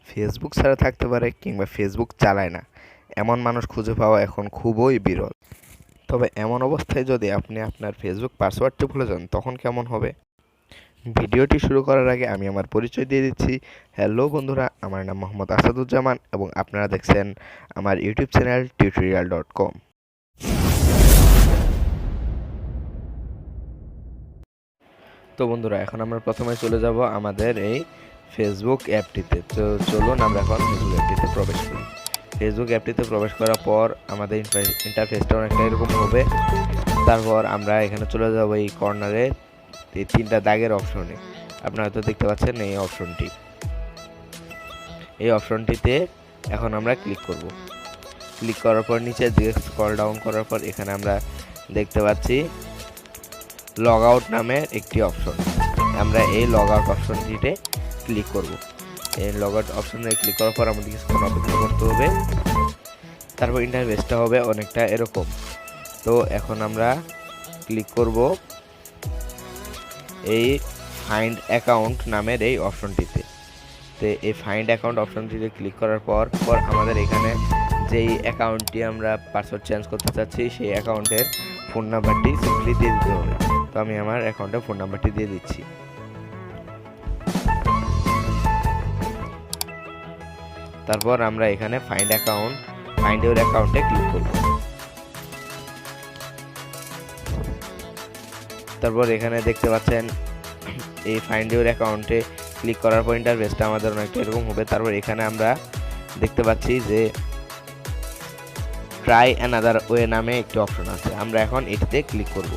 Facebook ছাড়া থাকতে পারে কিংবা ফেসবুক চালায় না এমন মানুষ খুঁজে পাওয়া এখন খুবই বিরল। তবে এমন অবস্থায় যদি আপনি আপনার ফেসবুক পাসওয়ার্ডটি ভুলে যান তখন কেমন হবে? ভিডিওটি শুরু করার আগে আমি আমার পরিচয় দিয়ে দিচ্ছি। হ্যালো বন্ধুরা, আমার নাম মোহাম্মদ আসাদুজ্জামান এবং আপনারা দেখছেন আমার ইউটিউব চ্যানেল tutorial.com। তো বন্ধুরা, এখন আমরা প্রথমে চলে যাব আমাদের এই ফেসবুক অ্যাপটিতে। তো চলুন আমরা এখন ফেসবুক অ্যাপটিতে প্রবেশ করি। ফেসবুক অ্যাপটিতে প্রবেশ করার পর আমাদের ইন্টারফেসটা অনেকটা এরকম হবে। তারপর আমরা এখানে চলে যাব এই কর্নারে এই তিনটা দাগের অপশনে। আপনারা হয়তো দেখতে পাচ্ছেন এই অপশনটিতে এখন আমরা ক্লিক করব। ক্লিক করার পর নিচের দিকে স্ক্রল ডাউন করার পর এখানে আমরা দেখতে পাচ্ছি লগ আউট নামের একটি অপশন। আমরা এই লগ আউট অপশনটিতে ক্লিক করব। এই লগ আউট অপশনে ক্লিক করার পর আমাদের কিছুক্ষণ অপেক্ষা করতে হবে। তারপর ইন্টারফেসটা হবে অনেকটা এরকম। তো এখন আমরা ক্লিক করব এই ফাইন্ড অ্যাকাউন্ট নামের এই অপশনটিতে। তো এই ফাইন্ড অ্যাকাউন্ট অপশনটিতে ক্লিক করার পর আমাদের এখানে যেই অ্যাকাউন্টটি আমরা পাসওয়ার্ড চেঞ্জ করতে চাচ্ছি সেই অ্যাকাউন্টের ফোন নাম্বারটি সিম্পলি দিয়ে দিতে হবে। তো আমি আমার অ্যাকাউন্টের ফোন নাম্বারটি দিয়ে দিচ্ছি। তারপর আমরা এখানে ফাইন্ড ইউর অ্যাকাউন্টে ক্লিক করব। তারপর এখানে দেখতে পাচ্ছেন এই ফাইন্ড ইউর অ্যাকাউন্টে ক্লিক করার পর ইন্টারফেসটা আমাদের অনেকটা এরকম হবে। তারপর এখানে আমরা দেখতে পাচ্ছি যে ট্রাই অ্যানাদার ওয়ে নামে একটি অপশন আছে। আমরা এখন এটিতে ক্লিক করব।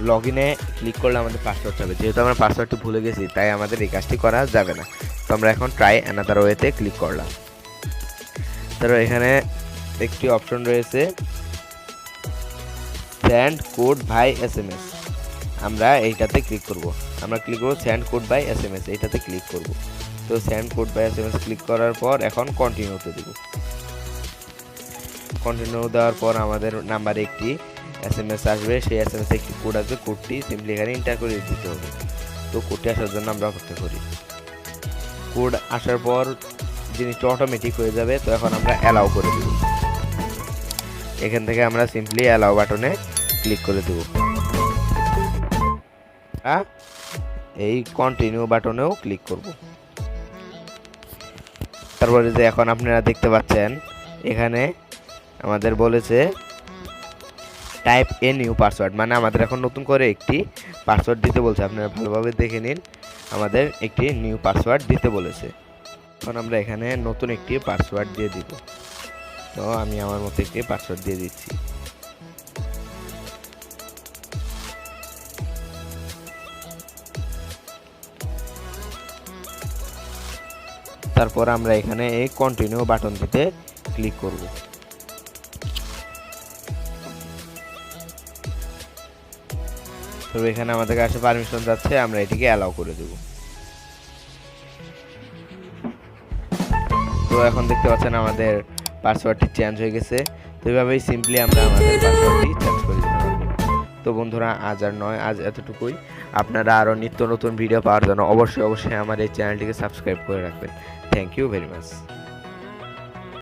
লগ ইনে ক্লিক করলে আমাদের পাসওয়ার্ড যাবে। যেহেতু আমরা পাসওয়ার্ডটি ভুলে গেছি তাই আমাদের এই কাজটি করা যাবে না। তো আমরা এখন ট্রাই অ্যানাদার ওয়েতে ক্লিক করলাম। তারপর এখানে একটি অপশন রয়েছে সেন্ড কোড বাই SMS। আমরা এইটাতে ক্লিক করব। আমরা ক্লিক করব সেন্ড কোড বাই SMS, এইটাতে ক্লিক করব। তো send code by SMS click করার পর এখন কন্টিনিউতে দেব। কন্টিনিউ দেওয়ার পর আমাদের নাম্বারে একটি SMS আসবে। সেই SMS এ একটি কোড আসবে। কোডটি সিম্পলি এখানে এন্টার করে দিতে হবে। তো কোডটি আসার জন্য আমরা অপেক্ষা করি। কোড আসার পর জিনিসটা অটোমেটিক হয়ে যাবে। তো এখন আমরা অ্যালাউ করে দেব। এখান থেকে আমরা সিম্পলি অ্যালাউ বাটনে ক্লিক করে দেব। এই কন্টিনিউ বাটনেও ক্লিক করব। তারপরে যে এখন আপনারা দেখতে পাচ্ছেন এখানে আমাদের বলেছে টাইপ এ নিউ পাসওয়ার্ড, মানে আমাদের এখন নতুন করে একটি পাসওয়ার্ড দিতে বলছে। আপনারা ভালোভাবে দেখে নিন, আমাদের একটি নিউ পাসওয়ার্ড দিতে বলেছে। এখন আমরা এখানে নতুন একটি পাসওয়ার্ড দিয়ে দিব। তো আমি আমার মতো একটি পাসওয়ার্ড দিয়ে দিচ্ছি। তারপর আমরা এখানে এই কন্টিনিউ বাটনটিতে ক্লিক করব। তো এখানে আমাদের কাছে পারমিশন যাচ্ছে, আমরা এটিকে অ্যালাউ করে দেব। তো এখন দেখতে পাচ্ছেন আমাদের পাসওয়ার্ডটি চেঞ্জ হয়ে গেছে। তো এইভাবেই সিম্পলি আমরা আমাদের পাসওয়ার্ডটি চেঞ্জ করে দিতে পারবো। তো বন্ধুরা, আজ আর নয়, আজ এতটুকুই। আপনারা আরও নিত্য নতুন ভিডিও পাওয়ার জন্য অবশ্যই আমার এই চ্যানেলটিকে সাবস্ক্রাইব করে রাখবেন। Thank you very much.